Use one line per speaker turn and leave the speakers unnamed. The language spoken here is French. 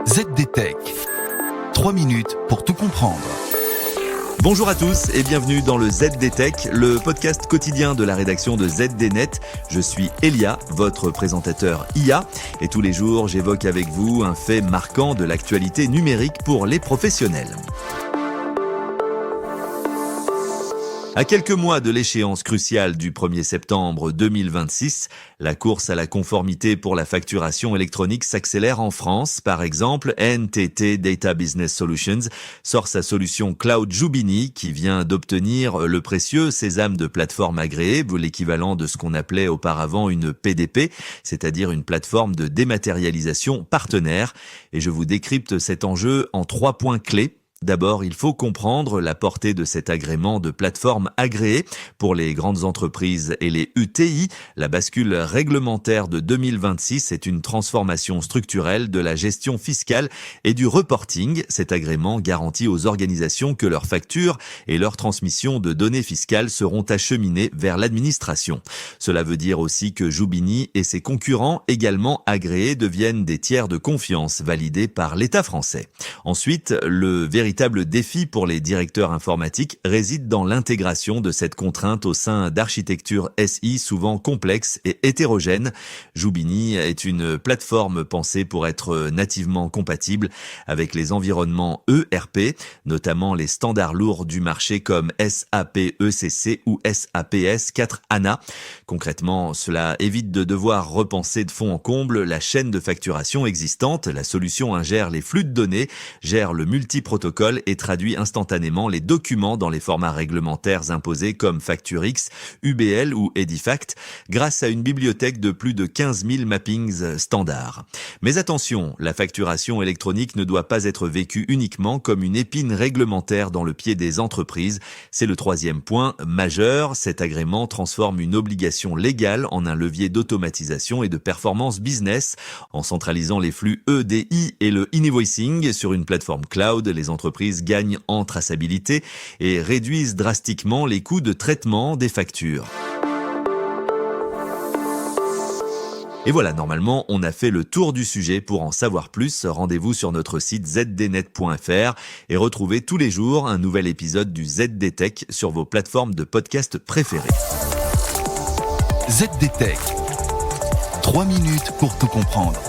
ZDTech. 3 minutes pour tout comprendre.
Bonjour à tous et bienvenue dans le ZDTech, le podcast quotidien de la rédaction de ZDNet. Je suis Elia, votre présentateur IA, et tous les jours j'évoque avec vous un fait marquant de l'actualité numérique pour les professionnels. À quelques mois de l'échéance cruciale du 1er septembre 2026, la course à la conformité pour la facturation électronique s'accélère en France. Par exemple, NTT Data Business Solutions sort sa solution Cloud Jubini qui vient d'obtenir le précieux sésame de plateforme agréée, l'équivalent de ce qu'on appelait auparavant une PDP, c'est-à-dire une plateforme de dématérialisation partenaire. Et je vous décrypte cet enjeu en 3 points clés. D'abord, il faut comprendre la portée de cet agrément de plateforme agréée pour les grandes entreprises et les UTI. La bascule réglementaire de 2026 est une transformation structurelle de la gestion fiscale et du reporting. Cet agrément garantit aux organisations que leurs factures et leur transmission de données fiscales seront acheminées vers l'administration. Cela veut dire aussi que Jubini et ses concurrents également agréés deviennent des tiers de confiance validés par l'État français. Ensuite, le véritable défi pour les directeurs informatiques réside dans l'intégration de cette contrainte au sein d'architectures SI souvent complexes et hétérogènes. Jubini est une plateforme pensée pour être nativement compatible avec les environnements ERP, notamment les standards lourds du marché comme SAP ECC ou SAP S4 HANA. Concrètement, cela évite de devoir repenser de fond en comble la chaîne de facturation existante. La solution ingère les flux de données, gère le multiprotocole et traduit instantanément les documents dans les formats réglementaires imposés comme FactureX, UBL ou Edifact, grâce à une bibliothèque de plus de 15 000 mappings standards. Mais attention, la facturation électronique ne doit pas être vécue uniquement comme une épine réglementaire dans le pied des entreprises. C'est le 3e point majeur. Cet agrément transforme une obligation légale en un levier d'automatisation et de performance business. En centralisant les flux EDI et le invoicing sur une plateforme cloud, les entreprises gagnent en traçabilité et réduisent drastiquement les coûts de traitement des factures. Et voilà, normalement, on a fait le tour du sujet. Pour en savoir plus, rendez-vous sur notre site zdnet.fr et retrouvez tous les jours un nouvel épisode du ZDTech sur vos plateformes de podcast préférées.
ZDTech. 3 minutes pour tout comprendre.